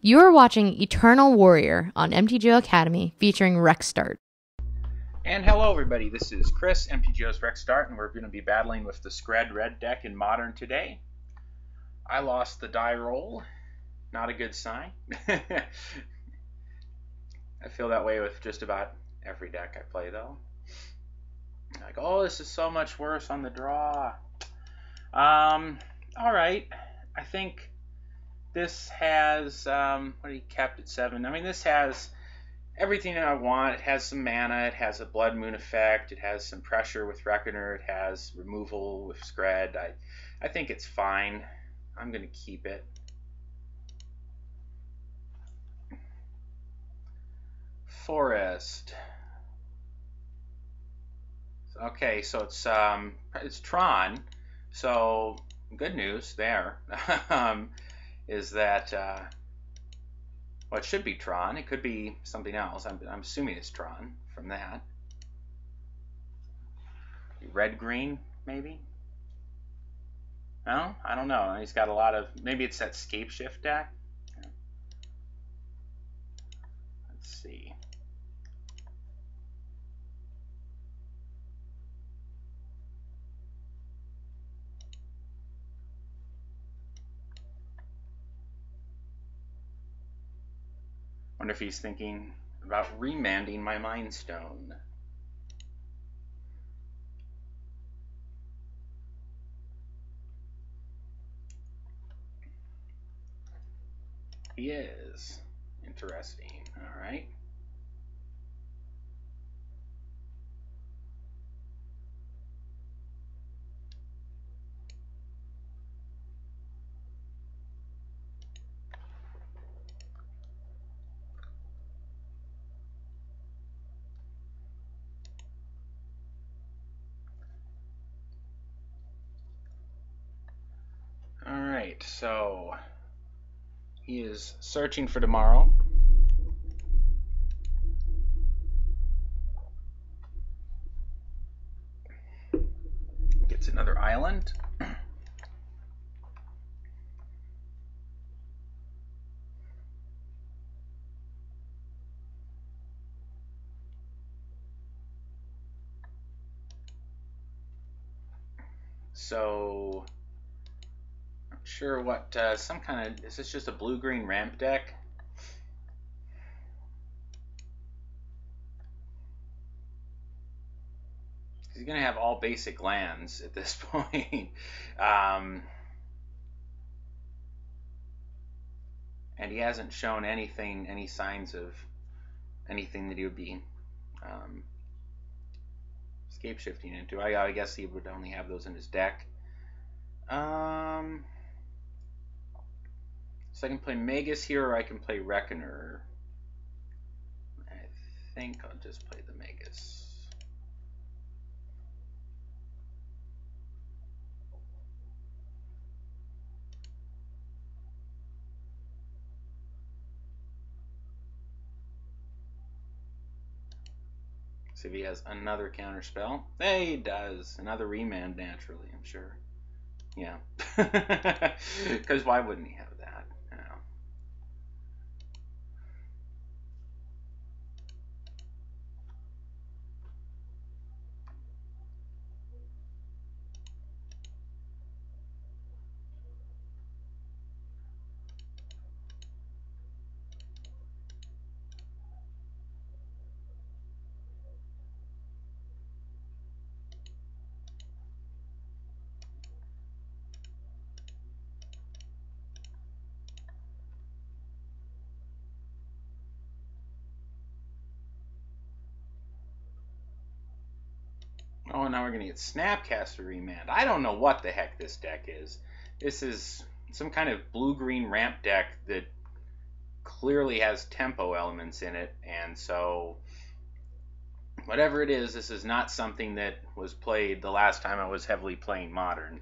You are watching Eternal Warrior on MTGO Academy featuring RexDart. And hello everybody, this is Chris, MTGO's RexDart, and we're going to be battling with the Skred red deck in Modern today. I lost the die roll, not a good sign. I feel that way with just about every deck I play though. Like, oh, this is so much worse on the draw. Alright, I think this has, what he kept at 7. I mean, this has everything that I want. It has some mana, it has a Blood Moon effect, it has some pressure with Reckoner, it has removal with Skred. I think it's fine. I'm going to keep it. Forest. Okay, so it's Tron. So good news there is that well, it should be Tron. It could be something else. I'm assuming it's Tron from that. Red-green, maybe? No? I don't know. He's got a lot of... Maybe it's that Scape Shift deck? Yeah. Let's see. Wonder if he's thinking about remanding my Mind Stone. He is. Interesting. All right. All right, so he is searching for tomorrow. Gets another island. So, not sure what, some kind of, is this just a blue-green ramp deck? He's going to have all basic lands at this point. And he hasn't shown anything, any signs of anything that he would be scape shifting into. I guess he would only have those in his deck. So I can play Magus here, or I can play Reckoner. I think I'll just play the Magus. See if he has another counter spell. Hey, he does. Another remand, naturally, I'm sure. Yeah. Because why wouldn't he have that? You know. Oh, now we're going to get Snapcaster Remand. I don't know what the heck this deck is. This is some kind of blue-green ramp deck that clearly has tempo elements in it, and so whatever it is, this is not something that was played the last time I was heavily playing Modern.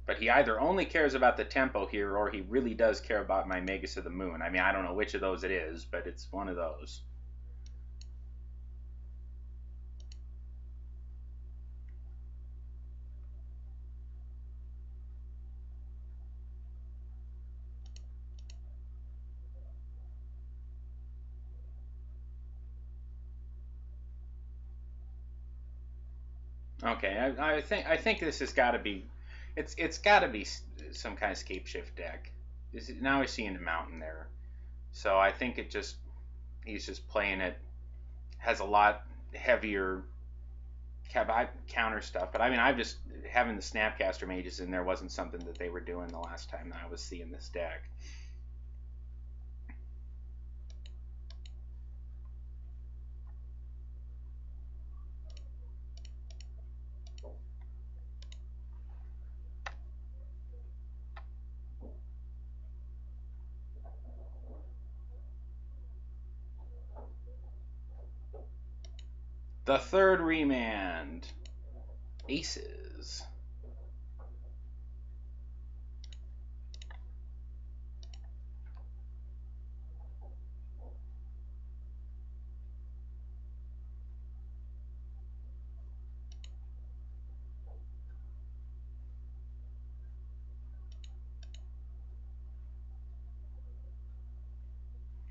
But he either only cares about the tempo here, or he really does care about my Magus of the Moon. I mean, I don't know which of those it is, but it's one of those. Okay, I think this has got to be, it's got to be some kind of scape shift deck. Now he's seeing a mountain there, so I think he's just playing it, has a lot heavier counter stuff. But I mean, I've just having the Snapcaster mages in there wasn't something that they were doing the last time that I was seeing this deck. The third remand. Aces.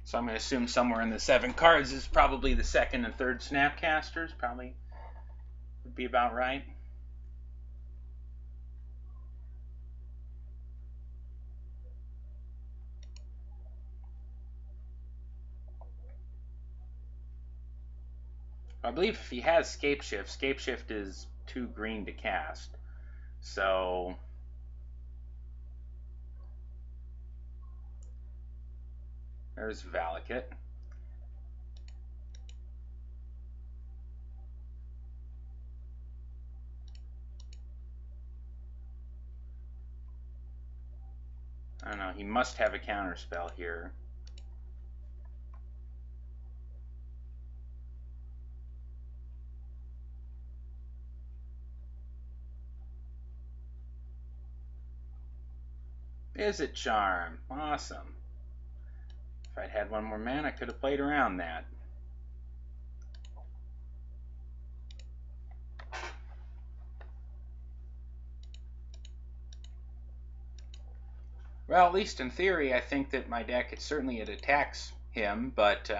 So I'm going to assume somewhere in the 7 cards is probably the second and third Snapcasters. Probably would be about right. I believe if he has Scape Shift is 2 green to cast. So there's Valakut. I don't know, he must have a counter spell here. Is it Charm? Awesome. If I'd had one more mana, I could have played around that. Well, at least in theory, I think that my deck, it attacks him, but,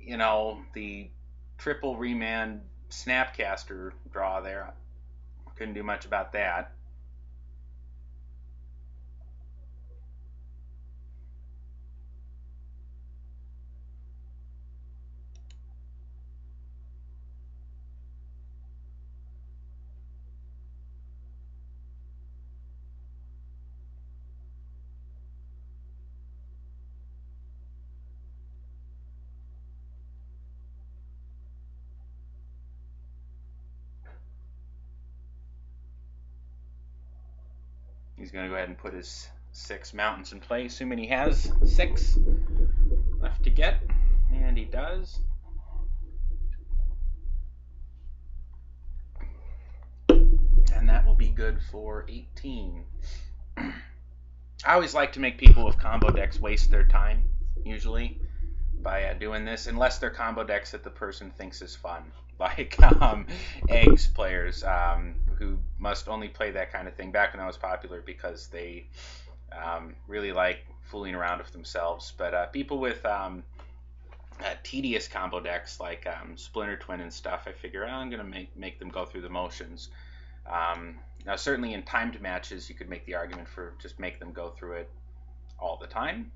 you know, the triple remand Snapcaster draw there, couldn't do much about that. He's going to go ahead and put his 6 mountains in play, assuming he has 6 left to get, and he does. And that will be good for 18. I always like to make people with combo decks waste their time, usually, by doing this, unless they're combo decks that the person thinks is fun, like eggs players who must only play that kind of thing back when that was popular because they really like fooling around with themselves. But people with tedious combo decks like Splinter Twin and stuff, I figure I'm going to make them go through the motions. Now, certainly in timed matches, you could make the argument for just make them go through it all the time.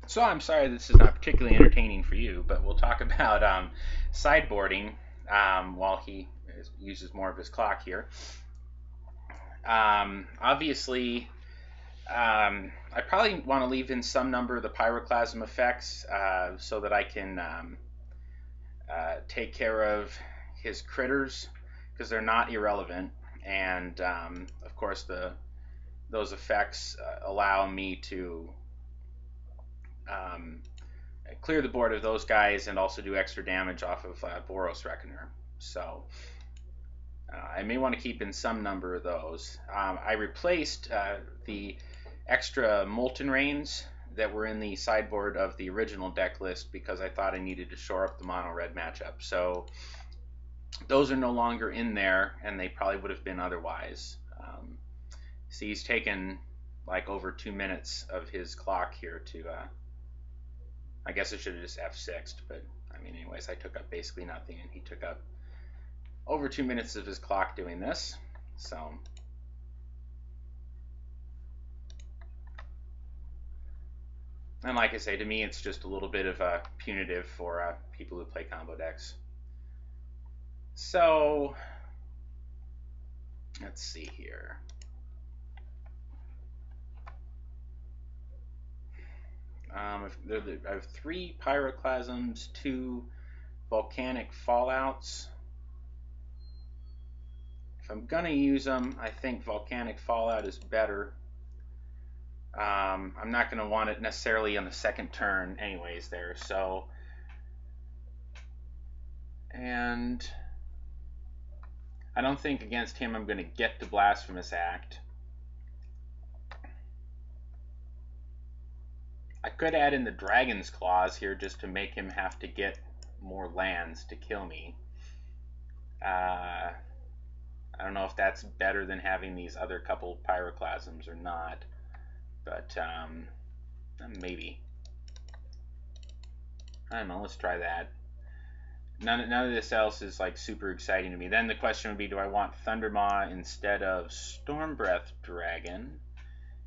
So I'm sorry this is not particularly entertaining for you, but we'll talk about sideboarding while he uses more of his clock here. Obviously, I probably want to leave in some number of the pyroclasm effects so that I can take care of his critters, because they're not irrelevant, and of course those effects allow me to clear the board of those guys and also do extra damage off of Boros Reckoner. So I may want to keep in some number of those. I replaced the extra Molten Rains that were in the sideboard of the original deck list because I thought I needed to shore up the mono red matchup. So those are no longer in there, and they probably would have been otherwise. See, he's taken like over 2 minutes of his clock here to, I guess I should have just F6'd, but I mean, anyways, I took up basically nothing, and he took up over 2 minutes of his clock doing this. So, and like I say, to me, it's just a little bit of a punitive for people who play combo decks. So, let's see here. I have 3 Pyroclasms, 2 Volcanic Fallouts. If I'm going to use them, I think Volcanic Fallout is better. I'm not going to want it necessarily on the second turn anyways there, so... And I don't think against him I'm going to get the Blasphemous Act. I could add in the Dragon's Claws here just to make him have to get more lands to kill me. I don't know if that's better than having these other couple Pyroclasms or not, but maybe. I don't know, let's try that. None of this else is like super exciting to me. Then the question would be, do I want Thundermaw instead of Stormbreath Dragon?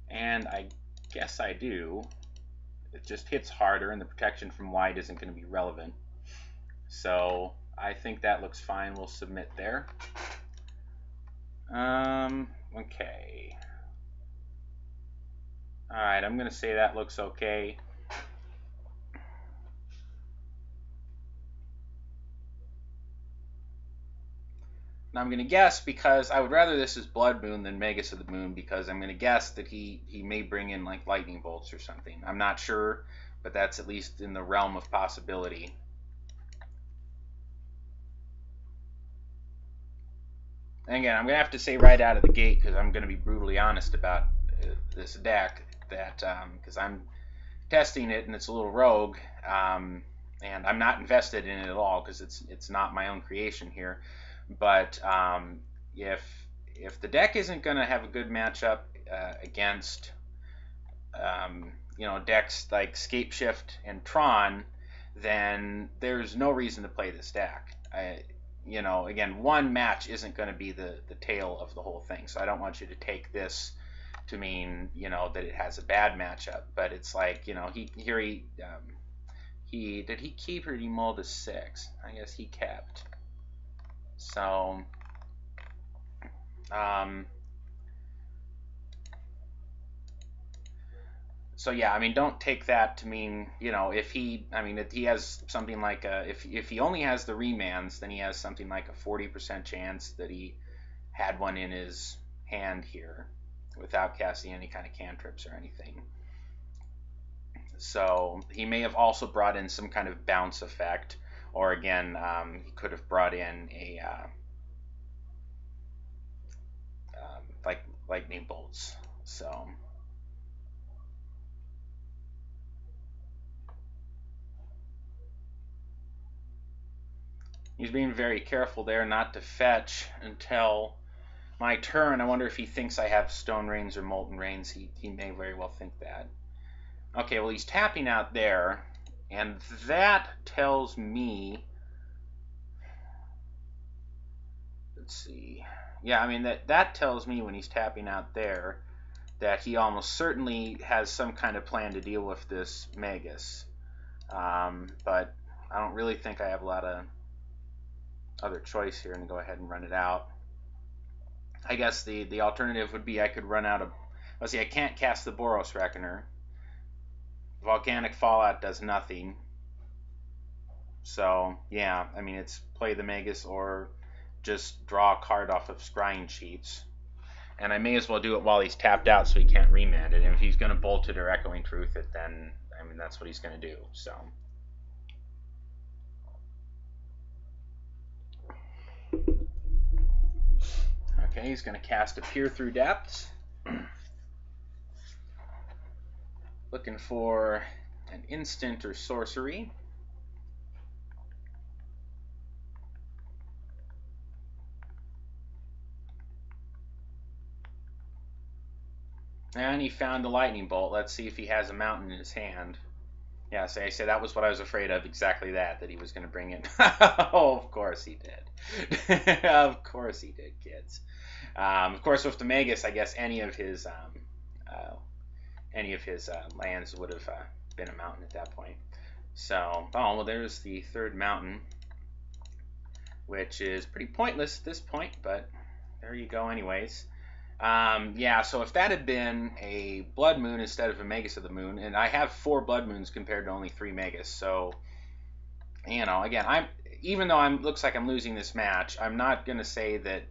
And I guess I do. It just hits harder, and the protection from white isn't going to be relevant. So I think that looks fine. We'll submit there. Okay. Alright, I'm going to say that looks okay. Now I'm going to guess, because I would rather this is Blood Moon than Magus of the Moon, because I'm going to guess that he may bring in like lightning bolts or something. I'm not sure, but that's at least in the realm of possibility. And again, I'm going to have to say right out of the gate, because I'm going to be brutally honest about this deck, that because I'm testing it and it's a little rogue, and I'm not invested in it at all because it's not my own creation here. But if the deck isn't going to have a good matchup against decks like Scapeshift and Tron, then there's no reason to play this deck. Again, one match isn't going to be the tail of the whole thing. So I don't want you to take this to mean that it has a bad matchup. But it's like he did he keep or did he mold to 6? I guess he kept. So, yeah, I mean, don't take that to mean, if he has something like if he only has the remands, then he has something like a 40% chance that he had one in his hand here without casting any kind of cantrips or anything. So he may have also brought in some kind of bounce effect. Or again, he could have brought in a like lightning bolts. So he's being very careful there not to fetch until my turn. I wonder if he thinks I have Stone Rains or Molten Rains. He may very well think that. Okay, well, he's tapping out there. And that tells me, let's see. Yeah, I mean, that tells me when he's tapping out there that he almost certainly has some kind of plan to deal with this Magus. But I don't really think I have a lot of other choice here and go ahead and run it out. I guess the alternative would be I could run out of, let's see, I can't cast the Boros Reckoner. Volcanic Fallout does nothing. So, yeah, I mean, it's play the Magus or just draw a card off of scrying sheets. And I may as well do it while he's tapped out so he can't remand it. And if he's going to bolt it or Echoing Truth it, then, I mean, that's what he's going to do. So, okay, he's going to cast a Peer Through Depths. Looking for an instant or sorcery. And he found the lightning bolt. Let's see if he has a mountain in his hand. Yeah, so I said that was what I was afraid of, exactly that he was going to bring in. Oh, of course he did. Of course he did, kids. Of course, with the Magus, I guess any of his lands would have been a mountain at that point. So, oh, well, there's the third mountain, which is pretty pointless at this point, but there you go anyways. Yeah, so if that had been a Blood Moon instead of a Magus of the Moon, and I have 4 Blood Moons compared to only 3 Magus, so, you know, again, even though looks like I'm losing this match, I'm not going to say that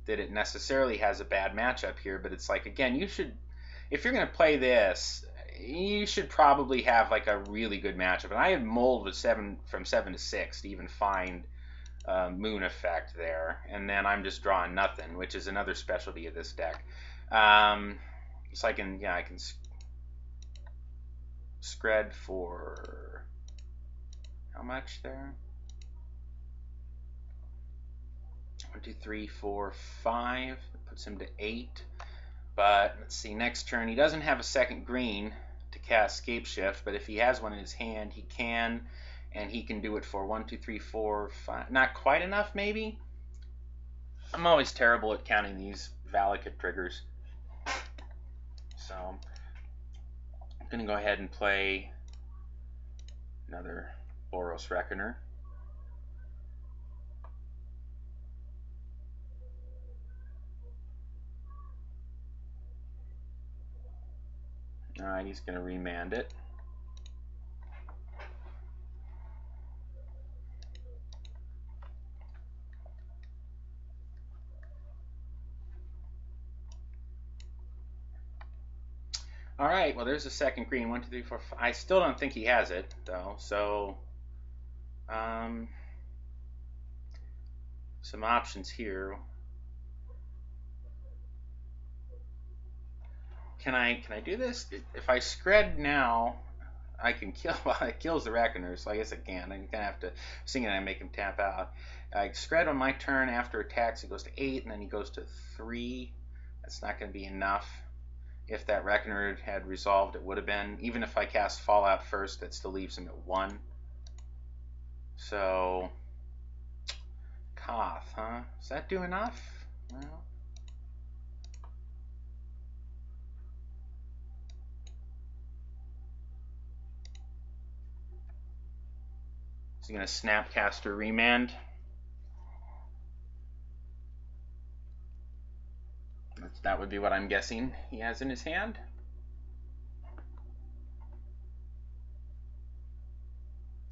it necessarily has a bad matchup here, but it's like, again, if you're going to play this, you should probably have like a really good matchup. And I had mulled with from 7 to 6 to even find moon effect there, and then I'm just drawing nothing, which is another specialty of this deck. So I can Skred for how much there? 1, 2, 3, 4, 5. That puts him to 8. But let's see, next turn he doesn't have a second green to cast Scape Shift, but if he has one in his hand, he can. And he can do it for 1, 2, 3, 4, 5. Not quite enough, maybe? I'm always terrible at counting these Valakut triggers. So I'm going to go ahead and play another Boros Reckoner. Alright, he's going to remand it. All right, well, there's a second green. 1, 2, 3, 4, 5. I still don't think he has it, though. So, some options here. Can I do this? If I Skred now, I can kill. Well, it kills the Reckoner, so I guess I can. I'm gonna have to sing it and make him tap out. I Skred on my turn after attacks. It goes to 8, and then he goes to 3. That's not going to be enough. If that Reckoner had resolved, it would have been. Even if I cast Fallout first, that still leaves him at 1. So, Koth, huh? Does that do enough? Well, is he going to Snapcaster Remand? That would be what I'm guessing he has in his hand.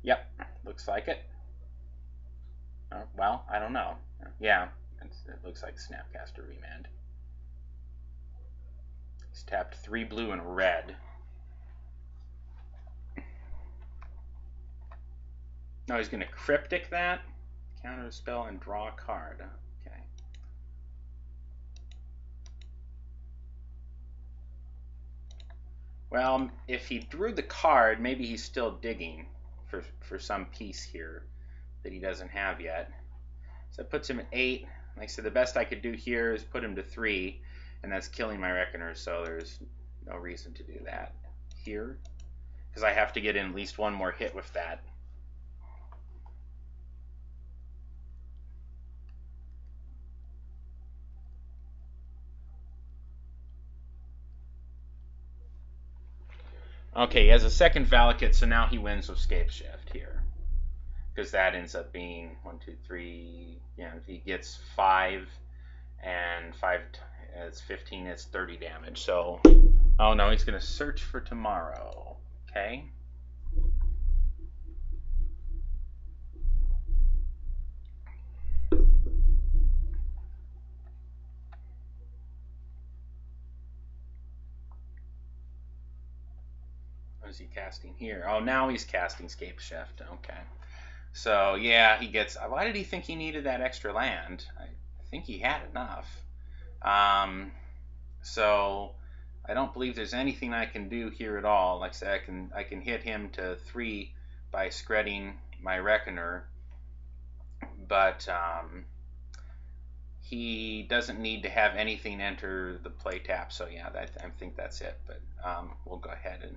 Yep, looks like it. Well, I don't know. Yeah, it looks like Snapcaster Remand. He's tapped 3 blue and a red. No, he's going to Cryptic that, counter a spell, and draw a card. Okay. Well, if he drew the card, maybe he's still digging for some piece here that he doesn't have yet. So that puts him at 8. Like I said, the best I could do here is put him to 3, and that's killing my Reckoner, so there's no reason to do that here, because I have to get in at least one more hit with that. Okay, he has a second Valakut, so now he wins with Scape Shift here, because that ends up being 1, 2, 3. You know, he gets 5, and 5. It's 15. It's 30 damage. So, oh no, he's gonna search for tomorrow. Okay. What is he casting here? Oh, now he's casting Scape Shift. Okay. So, yeah, he gets... Why did he think he needed that extra land? I think he had enough. So, I don't believe there's anything I can do here at all. Like I said, I can hit him to 3 by Skredding my Reckoner. But he doesn't need to have anything enter the play tap. So yeah, I think that's it. But we'll go ahead and.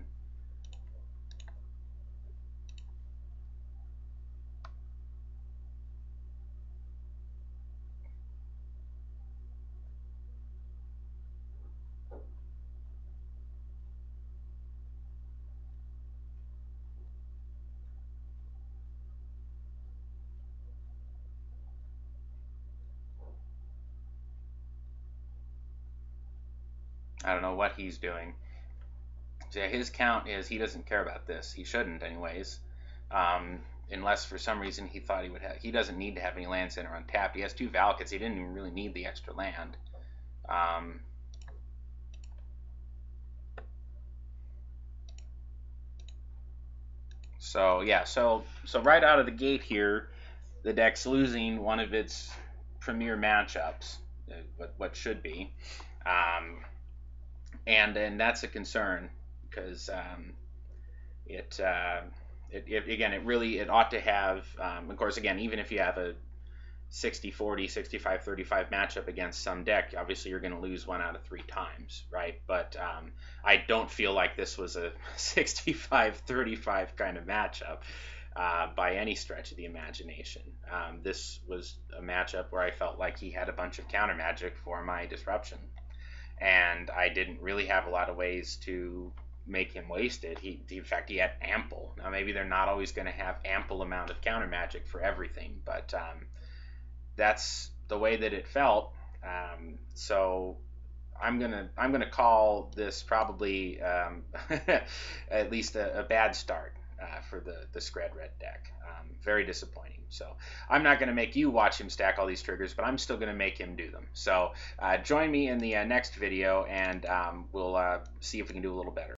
I don't know what he's doing. So yeah, his count is he doesn't care about this. He shouldn't, anyways. Unless for some reason he thought he would have. He doesn't need to have any land center untapped. He has 2 Valakutes. He didn't even really need the extra land. So yeah, so right out of the gate here, the deck's losing one of its premier matchups, what should be, and that's a concern because it ought to have, of course, again, even if you have a 60-40, 65-35 matchup against some deck, obviously you're going to lose 1 out of 3 times, right? But I don't feel like this was a 65-35 kind of matchup by any stretch of the imagination. This was a matchup where I felt like he had a bunch of counter magic for my disruption, and I didn't really have a lot of ways to make him waste it. In fact, he had ample. Now maybe they're not always going to have ample amount of counter magic for everything, but that's the way that it felt. So I'm gonna call this probably at least a bad start for the Skred red deck. Very disappointing. So I'm not going to make you watch him stack all these triggers, but I'm still going to make him do them. So join me in the next video, and we'll see if we can do a little better.